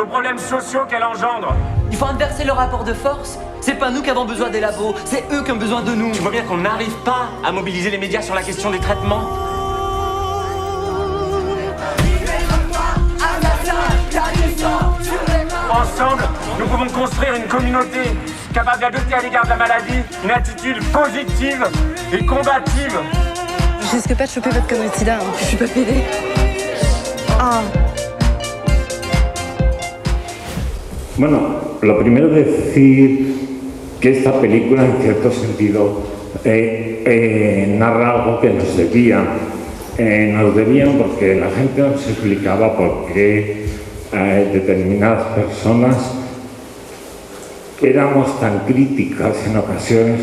aux problèmes sociaux qu'elle engendre. Il faut inverser le rapport de force. C'est pas nous qui avons besoin des labos, c'est eux qui ont besoin de nous. Tu vois bien qu'on n'arrive pas à mobiliser les médias sur la question des traitements. Ensemble, nous pouvons construire une communauté capable d'adopter à l'égard de la maladie une attitude positive et combative. Je risque pas de choper votre connerie de sida, hein. Je suis pas pédée. Ah. Bueno, lo primero es decir que esta película, en cierto sentido, narra algo que nos debían. Nos debían porque la gente nos explicaba por qué determinadas personas éramos tan críticas en ocasiones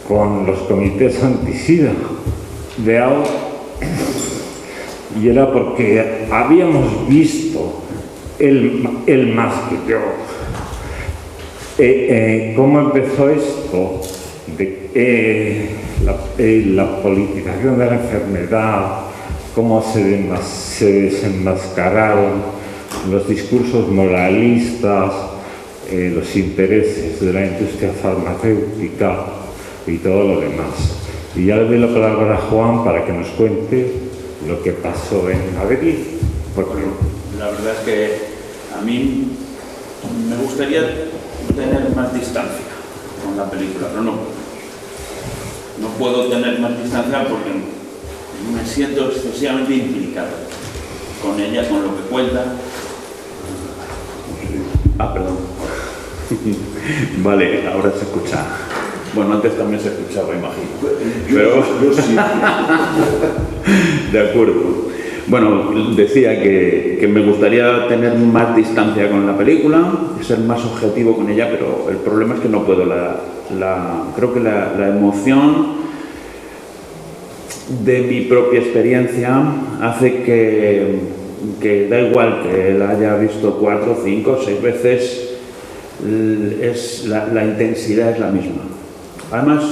con los comités anti-SIDA de AO, y era porque habíamos visto él más que yo cómo empezó esto de la politización de la enfermedad, cómo se desenmascararon los discursos moralistas, los intereses de la industria farmacéutica y todo lo demás. Y ya le doy la palabra a Juan para que nos cuente lo que pasó en Madrid. Porque la verdad es que a mí me gustaría tener más distancia con la película, pero no puedo tener más distancia porque me siento excesivamente implicado con ella, con lo que cuenta. Perdón. Vale, ahora se escucha. Bueno, antes también se escuchaba, imagino. Pero yo sí. De acuerdo. Bueno, decía que me gustaría tener más distancia con la película, ser más objetivo con ella, pero el problema es que no puedo. Creo que la emoción de mi propia experiencia hace que da igual que la haya visto 4, 5, 6 veces, la intensidad es la misma. Además,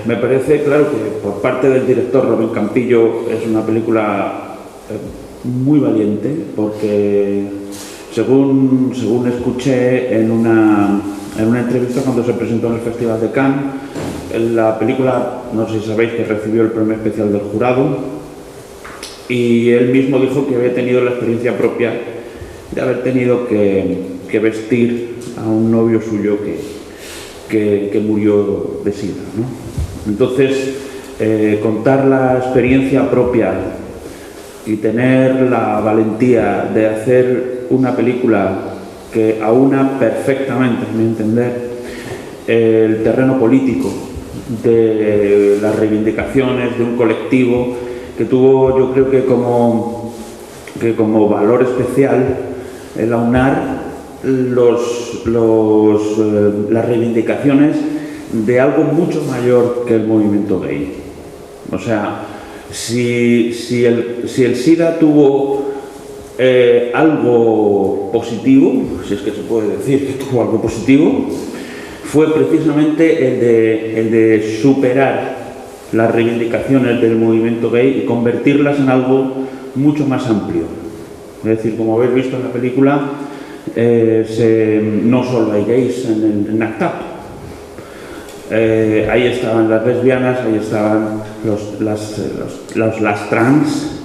me parece, claro, que por parte del director Robin Campillo es una película muy valiente, porque según escuché en una entrevista cuando se presentó en el Festival de Cannes, la película, no sé si sabéis, que recibió el premio especial del jurado, y él mismo dijo que había tenido la experiencia propia de haber tenido que vestir a un novio suyo que murió de SIDA, ¿no? Entonces, contar la experiencia propia y tener la valentía de hacer una película que aúna perfectamente, a mi entender, el terreno político de las reivindicaciones de un colectivo que tuvo, yo creo que como valor especial el aunar las reivindicaciones de algo mucho mayor que el movimiento gay. O sea, si el SIDA tuvo algo positivo, si es que se puede decir que tuvo algo positivo, fue precisamente el de superar las reivindicaciones del movimiento gay y convertirlas en algo mucho más amplio. Es decir, como habéis visto en la película, no solo hay gays en ACT UP. Ahí estaban las lesbianas, ahí estaban las trans,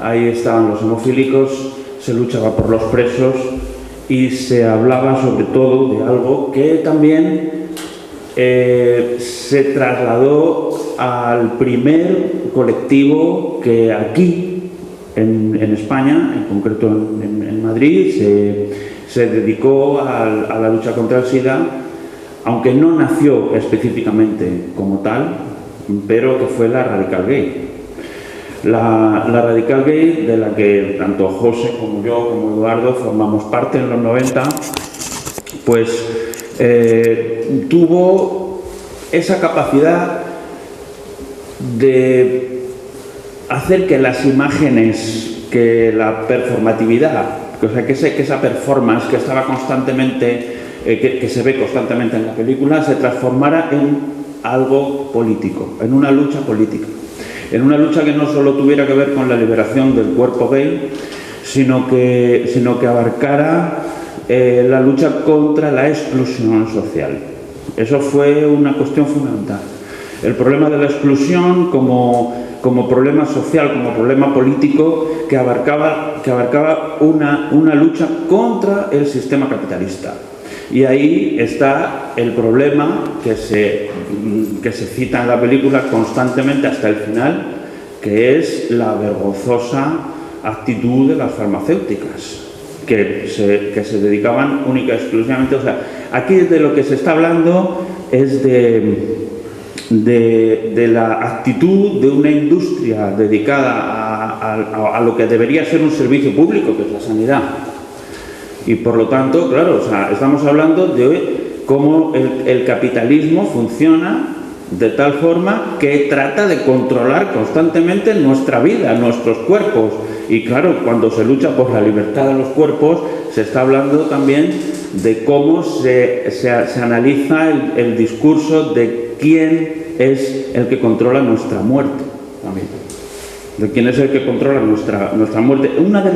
ahí estaban los hemofílicos, se luchaba por los presos y se hablaba sobre todo de algo que también se trasladó al primer colectivo que aquí en España, en concreto en Madrid, se dedicó a la lucha contra el SIDA, aunque no nació específicamente como tal, pero que fue la Radical Gay. La Radical Gay, de la que tanto José como yo, como Eduardo, formamos parte en los 90, pues tuvo esa capacidad de hacer que las imágenes, que la performatividad, o sea, que esa performance que estaba constantemente, que se ve constantemente en la película, se transformara en algo político, en una lucha política. En una lucha que no solo tuviera que ver con la liberación del cuerpo gay, sino que abarcara la lucha contra la exclusión social. Eso fue una cuestión fundamental. El problema de la exclusión como problema social, como problema político que abarcaba una lucha contra el sistema capitalista. Y ahí está el problema que se cita en la película constantemente hasta el final, que es la vergonzosa actitud de las farmacéuticas, que se dedicaban única y exclusivamente. O sea, aquí de lo que se está hablando es de la actitud de una industria dedicada a lo que debería ser un servicio público, que es la sanidad. Y por lo tanto, claro, o sea, estamos hablando de cómo el capitalismo funciona de tal forma que trata de controlar constantemente nuestra vida, nuestros cuerpos. Y claro, cuando se lucha por la libertad de los cuerpos, se está hablando también de cómo se analiza el discurso de quién es el que controla nuestra muerte también. De quién es el que controla nuestra muerte. Una de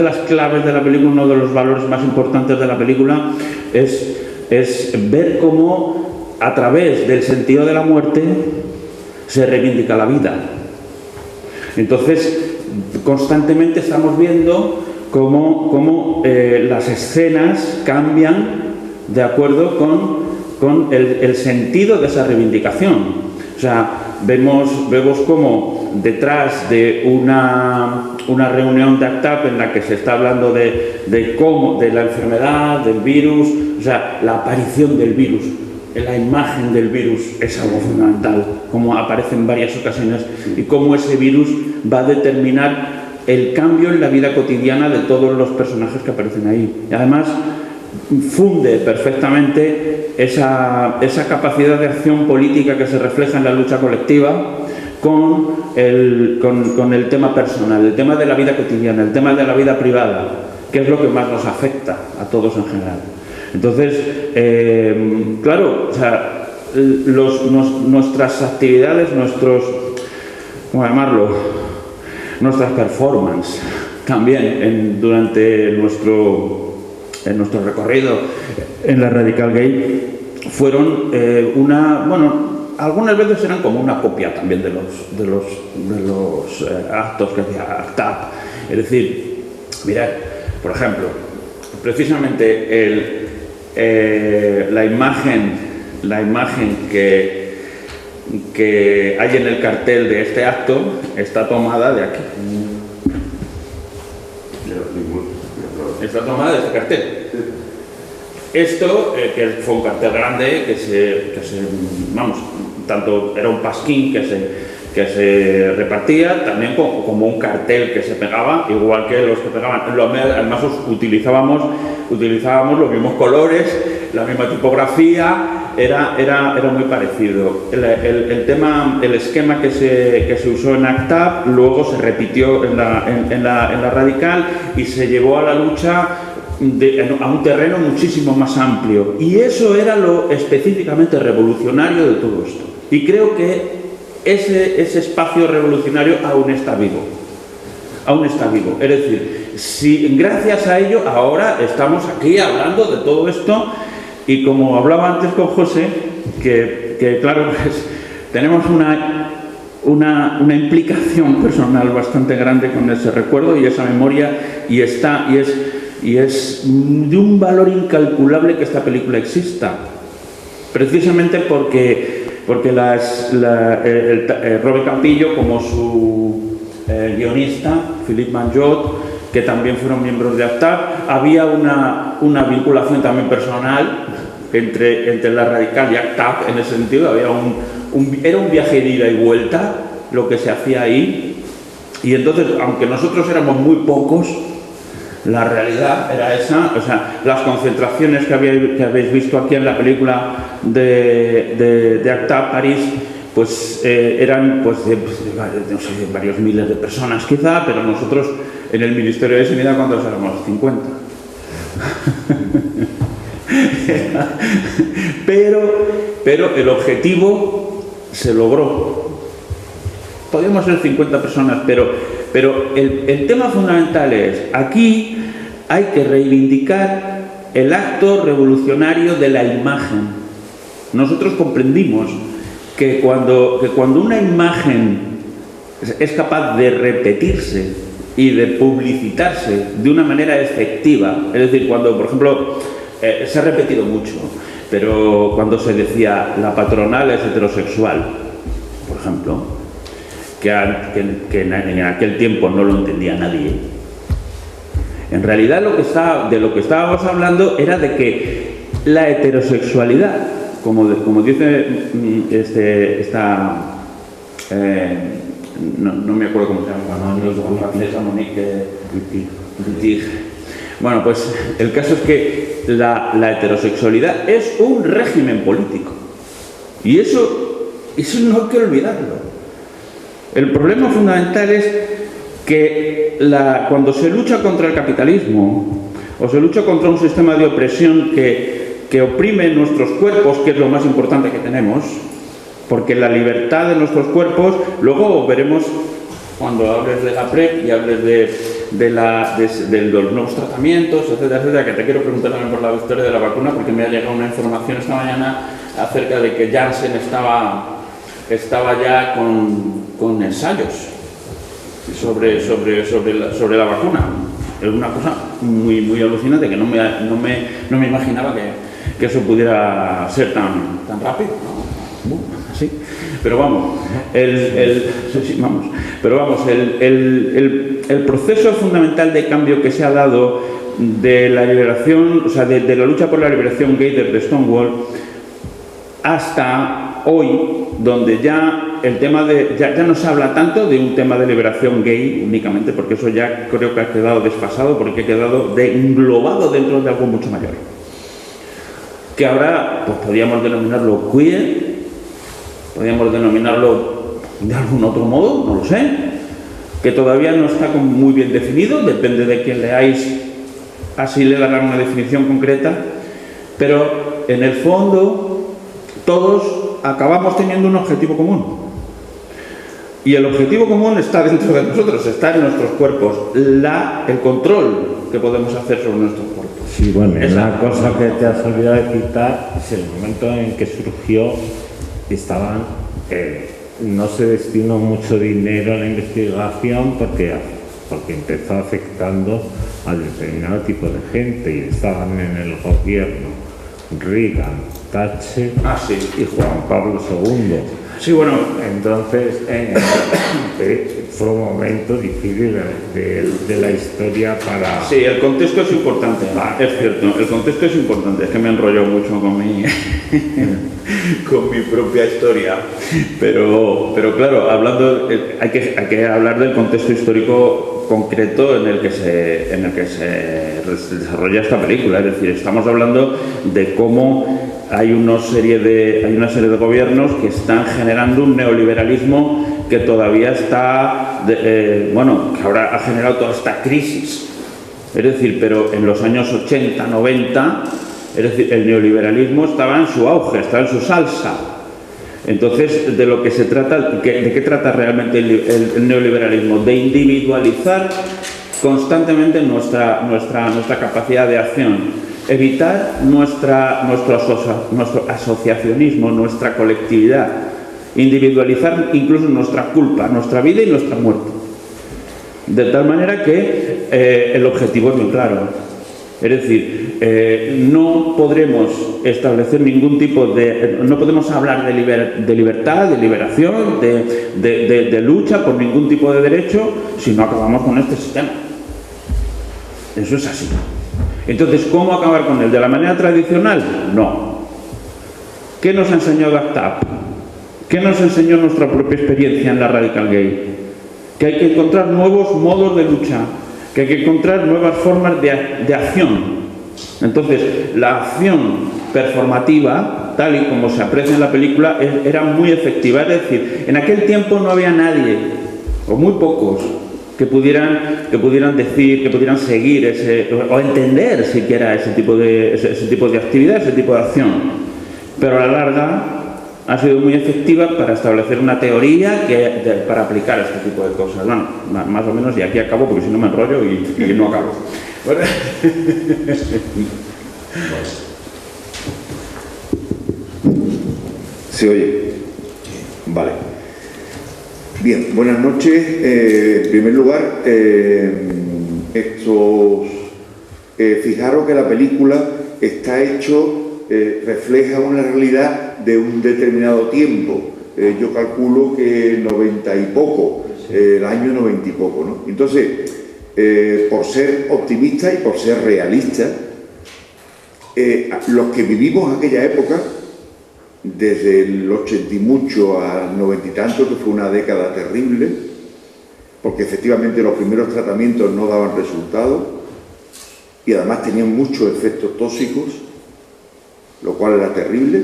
las claves de la película, uno de los valores más importantes de la película es ver cómo a través del sentido de la muerte se reivindica la vida. Entonces, constantemente estamos viendo cómo las escenas cambian de acuerdo con el sentido de esa reivindicación. O sea, vemos cómo detrás de una reunión de ACT-UP en la que se está hablando de la enfermedad, del virus, o sea, la aparición del virus, la imagen del virus es algo fundamental, como aparece en varias ocasiones, y cómo ese virus va a determinar el cambio en la vida cotidiana de todos los personajes que aparecen ahí. Y además funde perfectamente esa capacidad de acción política que se refleja en la lucha colectiva con el tema personal, el tema de la vida cotidiana, el tema de la vida privada, que es lo que más nos afecta a todos en general. Entonces, claro, o sea, nuestras actividades, ¿cómo llamarlo? Nuestras performances también durante nuestro recorrido en la Radical Gay fueron algunas veces eran como una copia también de los actos que hacía ACT-UP. Es decir, mirad, por ejemplo, precisamente la imagen que hay en el cartel de este acto está tomada de aquí. Está tomada de este cartel. Esto, que fue un cartel grande, tanto era un pasquín que se repartía, también como un cartel que se pegaba, igual que los que pegaban. Además utilizábamos los mismos colores, la misma tipografía, era muy parecido. El esquema que se usó en ACT-UP luego se repitió en la Radical y se llevó a la lucha a un terreno muchísimo más amplio. Y eso era lo específicamente revolucionario de todo esto. Y creo que ese espacio revolucionario aún está vivo. Es decir, gracias a ello ahora estamos aquí hablando de todo esto. Y como hablaba antes con José, que claro, pues tenemos una implicación personal bastante grande con ese recuerdo y esa memoria, y es de un valor incalculable que esta película exista, precisamente porque Robert Campillo, como su guionista, Philippe Manjot, que también fueron miembros de ACT-UP, había una vinculación también personal entre la Radical y ACT-UP. En ese sentido era un viaje de ida y vuelta lo que se hacía ahí, y entonces, aunque nosotros éramos muy pocos, la realidad era esa. O sea, las concentraciones que habéis visto aquí en la película de ACT-UP París, pues eran no sé, varios miles de personas quizá, pero nosotros en el Ministerio de Sanidad, ¿cuántos éramos? 50. pero el objetivo se logró. Podíamos ser 50 personas, pero Pero el tema fundamental es, aquí hay que reivindicar el acto revolucionario de la imagen. Nosotros comprendimos que cuando una imagen es capaz de repetirse y de publicitarse de una manera efectiva, es decir, cuando, por ejemplo, se ha repetido mucho, pero cuando se decía la patronal es heterosexual, por ejemplo, que en aquel tiempo no lo entendía nadie. En realidad de lo que estábamos hablando era de que la heterosexualidad, como dice no me acuerdo cómo se llama, la francesa Monique Wittig. Bueno, pues el caso es que la heterosexualidad es un régimen político. Y eso no hay que olvidarlo. El problema fundamental es que cuando se lucha contra el capitalismo o se lucha contra un sistema de opresión que oprime nuestros cuerpos, que es lo más importante que tenemos, porque la libertad de nuestros cuerpos, luego veremos cuando hables de la PrEP y hables de los nuevos tratamientos, etcétera, etcétera, que te quiero preguntar también por la historia de la vacuna, porque me ha llegado una información esta mañana acerca de que Janssen estaba ya con ensayos sobre la vacuna. Es una cosa muy, muy alucinante, que no me imaginaba que eso pudiera ser tan rápido, ¿no? Así. Pero vamos, el proceso fundamental de cambio que se ha dado de la liberación, o sea, de la lucha por la liberación gay desde Stonewall hasta hoy, donde ya el tema ya no se habla tanto de un tema de liberación gay únicamente, porque eso ya creo que ha quedado desfasado, porque ha quedado englobado dentro de algo mucho mayor, que ahora pues podríamos denominarlo queer, podríamos denominarlo de algún otro modo, no lo sé, que todavía no está muy bien definido, depende de quién leáis, así le darán una definición concreta, pero en el fondo todos acabamos teniendo un objetivo común. Y el objetivo común está dentro de nosotros, está en nuestros cuerpos, el control que podemos hacer sobre nuestros cuerpos. Sí, bueno, una cosa que te has olvidado de citar es el momento en que surgió, no se destinó mucho dinero a la investigación porque empezó afectando a determinado tipo de gente y estaban en el gobierno Reagan, Thatcher y Juan Pablo II. Sí, bueno, entonces fue un momento difícil de la historia para... Sí, el contexto es importante, es cierto, el contexto es importante, es que me enrollo mucho con mi propia historia, pero claro, hay que hablar del contexto histórico concreto en el que se desarrolla esta película, es decir, estamos hablando de cómo hay una serie de gobiernos que están generando un neoliberalismo que todavía está, que ahora ha generado toda esta crisis. Es decir, pero en los años 80, 90, es decir, el neoliberalismo estaba en su auge, estaba en su salsa. Entonces, ¿de lo que se trata? ¿De qué trata realmente el neoliberalismo? De individualizar constantemente nuestra capacidad de acción. Evitar nuestro asociacionismo, nuestra colectividad, individualizar incluso nuestra culpa, nuestra vida y nuestra muerte. De tal manera que el objetivo es muy claro. Es decir, no podremos establecer ningún tipo no podemos hablar de libertad, de liberación, de lucha por ningún tipo de derecho si no acabamos con este sistema. Eso es así. Entonces, ¿cómo acabar con él? ¿De la manera tradicional? No. ¿Qué nos enseñó Dactap? ¿Qué nos enseñó nuestra propia experiencia en la Radical Gay? Que hay que encontrar nuevos modos de lucha, que hay que encontrar nuevas formas de acción. Entonces, la acción performativa, tal y como se aprecia en la película, era muy efectiva. Es decir, en aquel tiempo no había nadie, o muy pocos, que pudieran decir, que pudieran seguir o entender siquiera ese tipo de actividad, ese tipo de acción. Pero a la larga ha sido muy efectiva para establecer una teoría para aplicar este tipo de cosas. Bueno, más o menos, y aquí acabo porque si no me enrollo y no acabo. ¿Se oye? Vale. Bien, buenas noches. En primer lugar, fijaros que la película está hecho, refleja una realidad de un determinado tiempo. Yo calculo que 90 y poco, el año 90 y poco, ¿no? Entonces, por ser optimista y por ser realista, los que vivimos aquella época, desde el 80 y mucho al 90 y tanto, que fue una década terrible, porque efectivamente los primeros tratamientos no daban resultados y además tenían muchos efectos tóxicos, lo cual era terrible.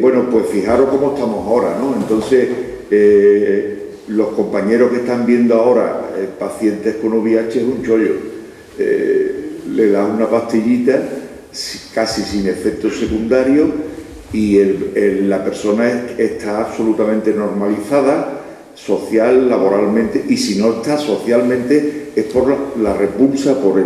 Bueno, pues fijaros cómo estamos ahora, ¿no? Entonces, los compañeros que están viendo ahora pacientes con VIH es un chollo. Le das una pastillita casi sin efectos secundarios y la persona está absolutamente normalizada, social, laboralmente, y si no está socialmente es por la repulsa, por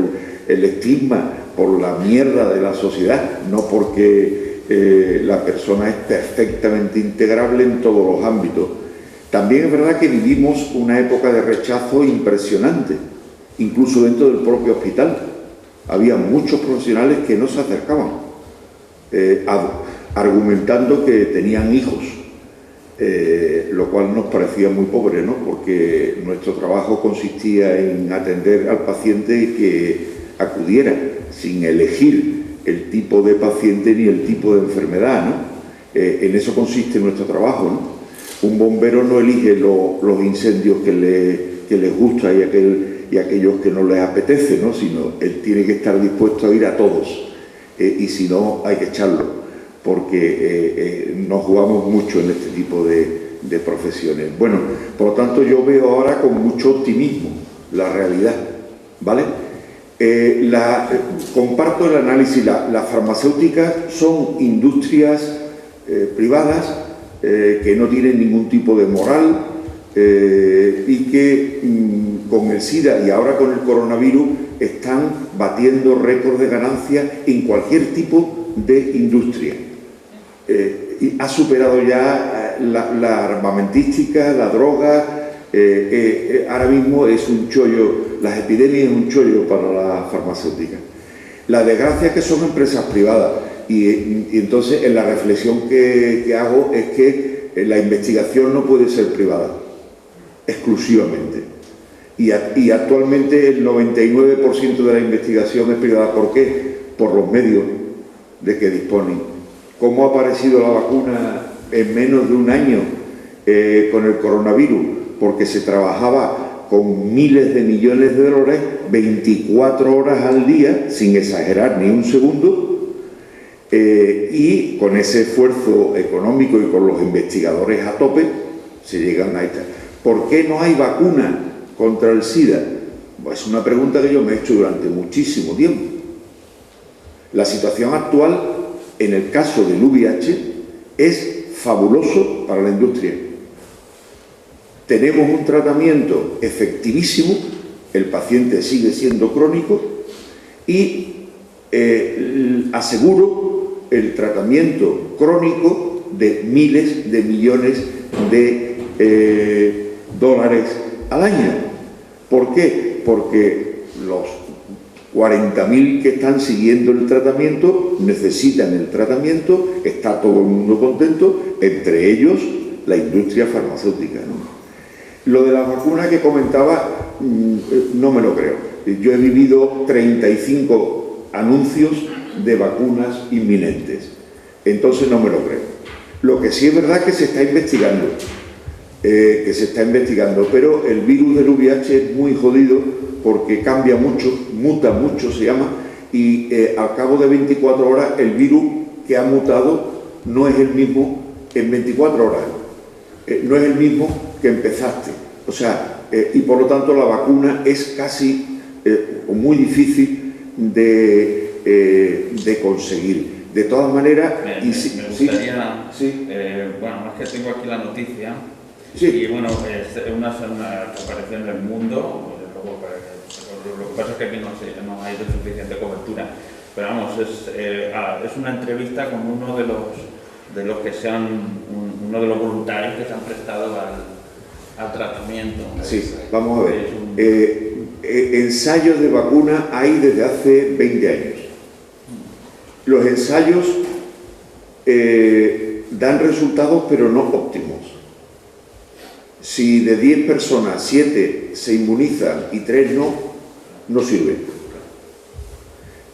el estigma, por la mierda de la sociedad, no porque la persona es perfectamente integrable en todos los ámbitos. También es verdad que vivimos una época de rechazo impresionante, incluso dentro del propio hospital. Había muchos profesionales que no se acercaban, argumentando que tenían hijos, lo cual nos parecía muy pobre, ¿no? Porque nuestro trabajo consistía en atender al paciente que acudiera, sin elegir el tipo de paciente ni el tipo de enfermedad, ¿no? En eso consiste nuestro trabajo, ¿no? Un bombero no elige los incendios que les gusta y aquellos que no les apetece, ¿no? Sino él tiene que estar dispuesto a ir a todos, y si no hay que echarlo, porque nos jugamos mucho en este tipo de profesiones. Bueno, por lo tanto yo veo ahora con mucho optimismo la realidad, ¿vale? Comparto el análisis. Las farmacéuticas son industrias privadas que no tienen ningún tipo de moral, y que con el SIDA y ahora con el coronavirus están batiendo récords de ganancias en cualquier tipo de industria. Y ha superado ya la armamentística, la droga. Ahora mismo es un chollo, las epidemias es un chollo para la farmacéutica. La desgracia es que son empresas privadas y entonces en la reflexión que hago es que la investigación no puede ser privada exclusivamente, y actualmente el 99% de la investigación es privada. ¿Por qué? Por los medios de que disponen. ¿Cómo ha aparecido la vacuna en menos de un año con el coronavirus? Porque se trabajaba con miles de millones de dólares 24 horas al día, sin exagerar ni un segundo, y con ese esfuerzo económico y con los investigadores a tope se llegan a esta. ¿Por qué no hay vacuna contra el SIDA? Pues es una pregunta que yo me he hecho durante muchísimo tiempo. La situación actual, en el caso del VIH, es fabuloso para la industria. Tenemos un tratamiento efectivísimo, el paciente sigue siendo crónico y aseguro el tratamiento crónico de miles de millones de dólares al año. ¿Por qué? Porque los 40.000 que están siguiendo el tratamiento necesitan el tratamiento, está todo el mundo contento, entre ellos la industria farmacéutica, ¿no? Lo de la vacuna que comentaba, no me lo creo. Yo he vivido 35 anuncios de vacunas inminentes, entonces no me lo creo. Lo que sí es verdad que se está investigando, pero el virus del VIH es muy jodido porque cambia mucho, muta mucho se llama, y al cabo de 24 horas el virus que ha mutado no es el mismo en 24 horas, no es el mismo que empezaste. O sea, y por lo tanto la vacuna es casi muy difícil de conseguir. De todas maneras... Me gustaría... Sí. Bueno, es que tengo aquí la noticia. Sí. Y bueno, es una que apareció en El Mundo. Lo que pasa es que aquí no hay suficiente cobertura. Pero vamos, es una entrevista con uno de los que uno de los voluntarios que se han prestado al tratamiento. Sí, vamos a ver. Ensayos de vacuna hay desde hace 20 años. Los ensayos dan resultados, pero no óptimos. Si de 10 personas, 7 se inmunizan y 3 no sirve.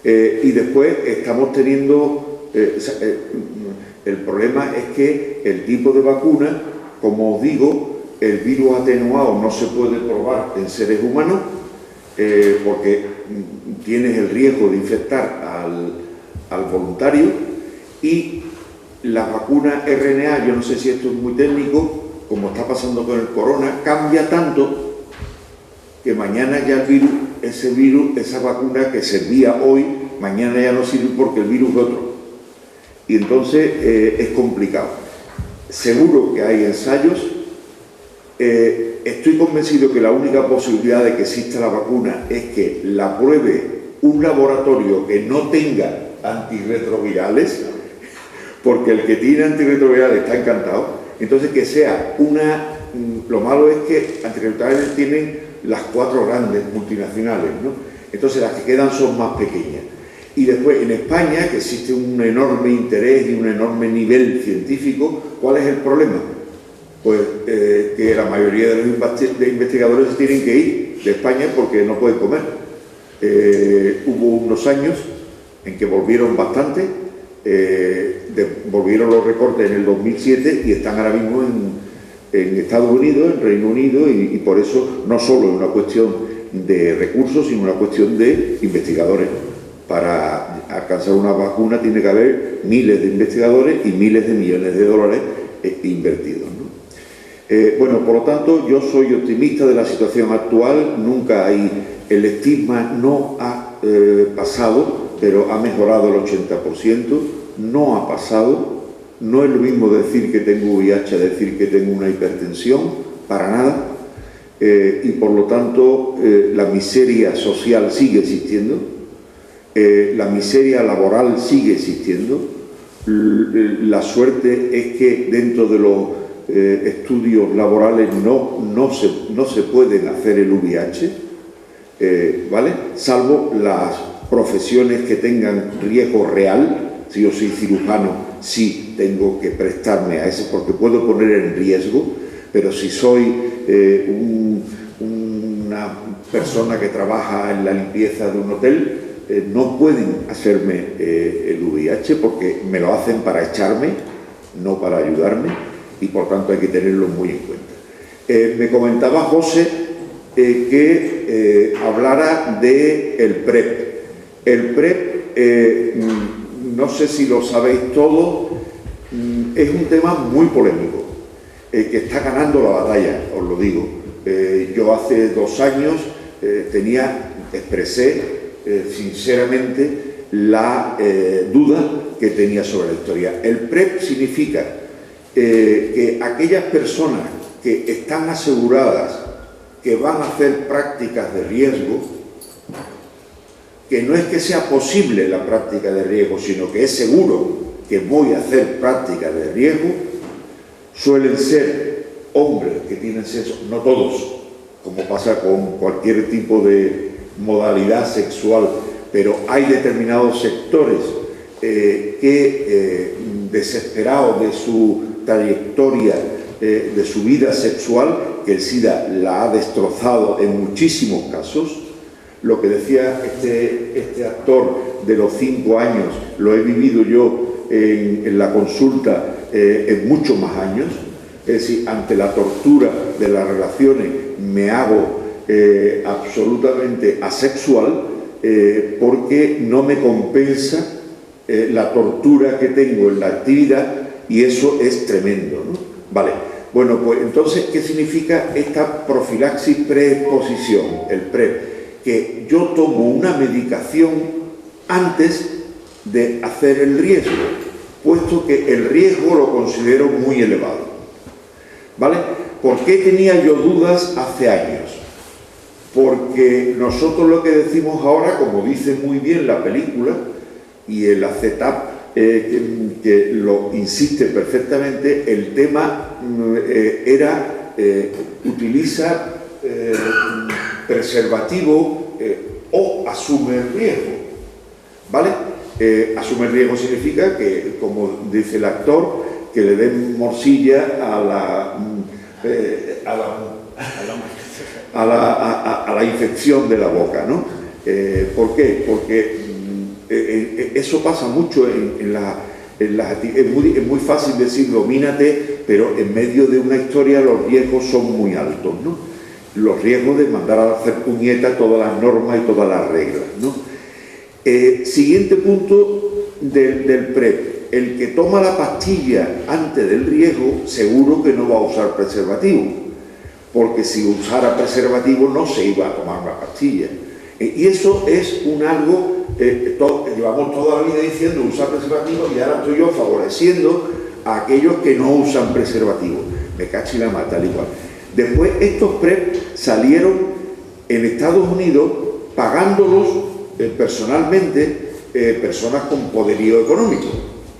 Y después estamos teniendo... el problema es que el tipo de vacuna, como os digo, el virus atenuado no se puede probar en seres humanos porque tienes el riesgo de infectar al voluntario, y la vacuna RNA, yo no sé si esto es muy técnico, como está pasando con el corona, cambia tanto que mañana ya ese virus, esa vacuna que servía hoy, mañana ya no sirve porque el virus es otro. Y entonces es complicado. Seguro que hay ensayos. Estoy convencido que la única posibilidad de que exista la vacuna es que la pruebe un laboratorio que no tenga antirretrovirales, porque el que tiene antirretrovirales está encantado. Entonces que sea lo malo es que antirretrovirales tienen las 4 grandes multinacionales, ¿no? Entonces las que quedan son más pequeñas. Y después en España, que existe un enorme interés y un enorme nivel científico, ¿cuál es el problema? Pues que la mayoría de los investigadores se tienen que ir de España porque no pueden comer. Hubo unos años en que volvieron bastante, volvieron los recortes en el 2007 y están ahora mismo en Estados Unidos, en Reino Unido, y por eso no solo es una cuestión de recursos, sino una cuestión de investigadores. Para alcanzar una vacuna tiene que haber miles de investigadores y miles de millones de dólares invertidos, ¿no? Bueno, por lo tanto, yo soy optimista de la situación actual. Nunca el estigma no ha pasado, pero ha mejorado el 80%. No ha pasado. No es lo mismo decir que tengo VIH a decir que tengo una hipertensión, para nada. Y por lo tanto, la miseria social sigue existiendo. La miseria laboral sigue existiendo. La suerte es que dentro de los estudios laborales no se pueden hacer el VIH, ¿vale? Salvo las profesiones que tengan riesgo real. Si yo soy cirujano, sí tengo que prestarme a ese porque puedo poner en riesgo, pero si soy una persona que trabaja en la limpieza de un hotel, no pueden hacerme el VIH porque me lo hacen para echarme, no para ayudarme, y por tanto hay que tenerlo muy en cuenta. Me comentaba José que hablara del PrEP. El PrEP, no sé si lo sabéis todos, es un tema muy polémico, que está ganando la batalla, os lo digo. Yo hace 2 años expresé sinceramente la duda que tenía sobre la historia. El PrEP significa que aquellas personas que están aseguradas que van a hacer prácticas de riesgo, que no es que sea posible la práctica de riesgo, sino que es seguro que voy a hacer prácticas de riesgo, suelen ser hombres que tienen sexo, no todos, como pasa con cualquier tipo de modalidad sexual, pero hay determinados sectores que desesperados de su trayectoria, de su vida sexual, que el SIDA la ha destrozado en muchísimos casos. Lo que decía este actor de los 5 años, lo he vivido yo en la consulta en muchos más años. Es decir, ante la tortura de las relaciones me hago absolutamente asexual porque no me compensa la tortura que tengo en la actividad, y eso es tremendo, ¿no? Vale, bueno, pues entonces, ¿qué significa esta profilaxis preexposición, el PrEP? Que yo tomo una medicación antes de hacer el riesgo, puesto que el riesgo lo considero muy elevado. ¿Vale? ¿Por qué tenía yo dudas hace años? Porque nosotros lo que decimos ahora, como dice muy bien la película, y el ACETAP que lo insiste perfectamente, el tema utiliza preservativo o asume el riesgo, ¿vale? Asume el riesgo significa que, como dice el actor, que le den morcilla a la infección de la boca, ¿no? ¿Por qué? Porque eso pasa mucho es muy fácil decir domínate, pero en medio de una historia los riesgos son muy altos, ¿no? Los riesgos de mandar a hacer puñeta todas las normas y todas las reglas, ¿no? Siguiente punto del PrEP. El que toma la pastilla antes del riesgo seguro que no va a usar preservativo, porque si usara preservativo no se iba a tomar la pastilla. Y eso es algo, llevamos toda la vida diciendo usar preservativo, y ahora estoy yo favoreciendo a aquellos que no usan preservativo. Me cachi la mata, al igual. Después estos PrEP salieron en Estados Unidos pagándolos personalmente personas con poderío económico,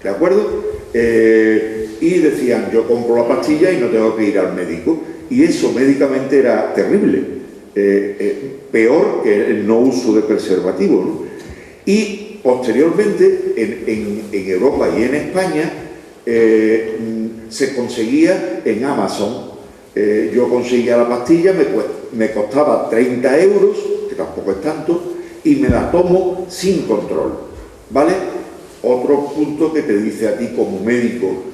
¿de acuerdo? Y decían, yo compro la pastilla y no tengo que ir al médico. Y eso médicamente era terrible, peor que el no uso de preservativo, ¿no? Y posteriormente en Europa y en España se conseguía en Amazon. Yo conseguía la pastilla, me costaba 30 euros, que tampoco es tanto, y me la tomo sin control, ¿vale? Otro punto que te dice a ti como médico,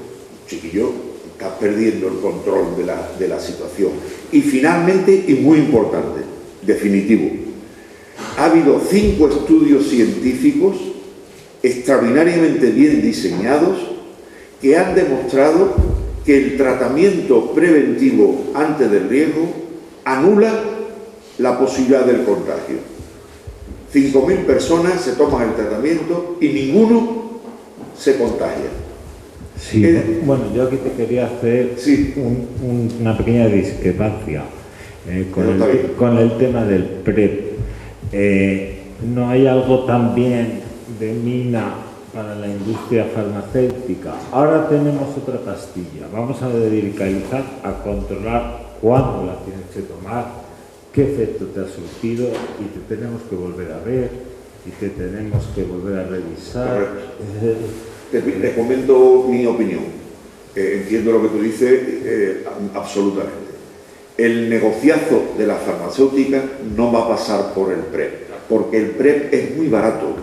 chiquillo, estás perdiendo el control de la situación. Y finalmente, y muy importante, definitivo, ha habido 5 estudios científicos extraordinariamente bien diseñados que han demostrado que el tratamiento preventivo antes del riesgo anula la posibilidad del contagio. 5.000 personas se toman el tratamiento y ninguno se contagia. Sí, bueno, yo aquí te quería hacer una pequeña discrepancia con el tema del PrEP. ¿No hay algo también de mina para la industria farmacéutica? Ahora tenemos otra pastilla, vamos a dedicar a controlar cuándo la tienes que tomar, qué efecto te ha surtido, y te tenemos que volver a ver y te tenemos que volver a revisar. Te comento mi opinión. Entiendo lo que tú dices absolutamente. El negociazo de la farmacéutica no va a pasar por el PrEP, porque el PrEP es muy barato.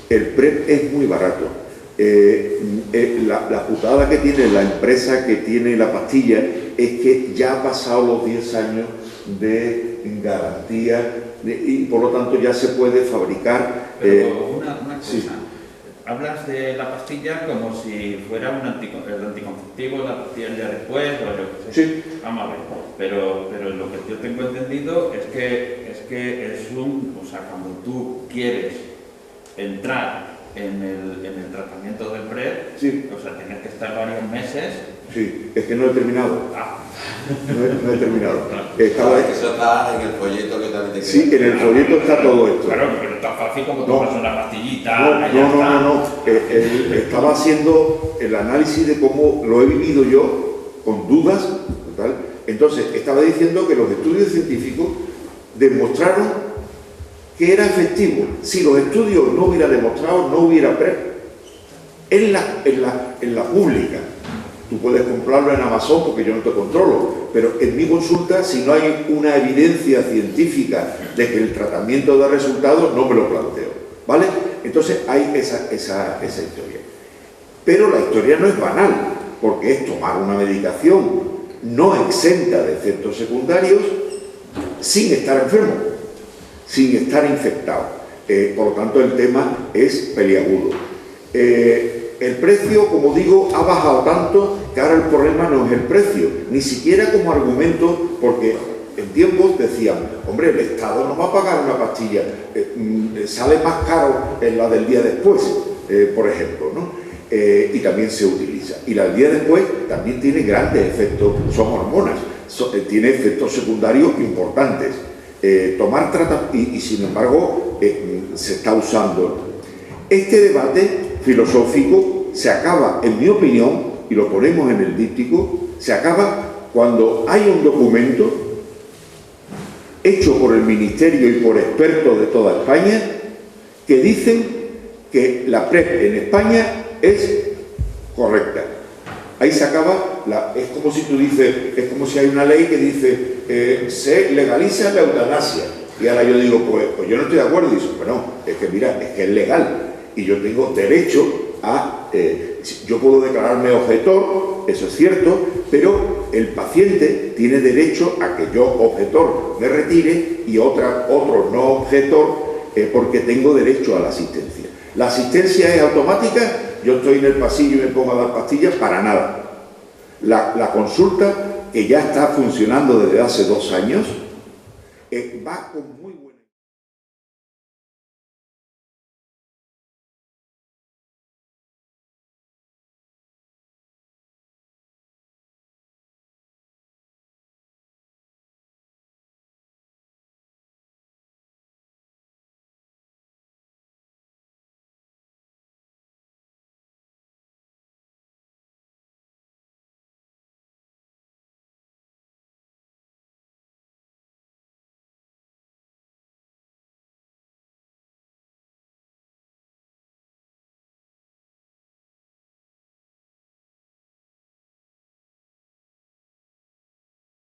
El PrEP es muy barato. La putada que tiene la empresa que tiene la pastilla es que ya ha pasado los 10 años de garantía y por lo tanto ya se puede fabricar. Pero una cosa. Sí. Hablas de la pastilla como si fuera el anticonceptivo, la pastilla ya después, o yo qué sé. Sí. Vamos a ver. Pero lo que yo tengo entendido es que es o sea, cuando tú quieres entrar en el tratamiento del PrEP, sí, o sea, tienes que estar varios meses. Sí, es que no he terminado. No he terminado. Eso está en el folleto que también te queda. Sí, en el folleto está todo esto. Claro, pero es tan fácil como tomas una pastillita. No. Estaba haciendo el análisis de cómo lo he vivido yo, con dudas, ¿tal? Entonces, estaba diciendo que los estudios científicos demostraron que era efectivo. Si los estudios no hubieran demostrado, no hubiera PrEP. En la pública. Tú puedes comprarlo en Amazon porque yo no te controlo, pero en mi consulta, si no hay una evidencia científica de que el tratamiento da resultados, no me lo planteo, ¿vale? Entonces hay esa historia. Pero la historia no es banal, porque es tomar una medicación no exenta de efectos secundarios sin estar enfermo, sin estar infectado. Por lo tanto, el tema es peliagudo. El precio, como digo, ha bajado tanto que ahora el problema no es el precio, ni siquiera como argumento, porque en tiempos decían, hombre, el Estado no va a pagar una pastilla, sale más caro en la del día después. por ejemplo, ¿no? Y también se utiliza. Y la día después también tiene grandes efectos, son hormonas, tiene efectos secundarios importantes. Tomar tratamiento y sin embargo se está usando. Este debate filosófico se acaba, en mi opinión, y lo ponemos en el díptico, se acaba cuando hay un documento hecho por el Ministerio y por expertos de toda España que dicen que la PrEP en España es correcta. Ahí se acaba, es como si tú dices, es como si hay una ley que dice se legaliza la eutanasia. Y ahora yo digo, pues yo no estoy de acuerdo. Y dice, bueno, es que mira, es que es legal. Y yo tengo derecho a... yo puedo declararme objetor, eso es cierto, pero el paciente tiene derecho a que yo, objetor, me retire y otro no objetor, porque tengo derecho a la asistencia. ¿La asistencia es automática? Yo estoy en el pasillo y me pongo a dar pastillas, para nada. La consulta, que ya está funcionando desde hace 2 años, va con muy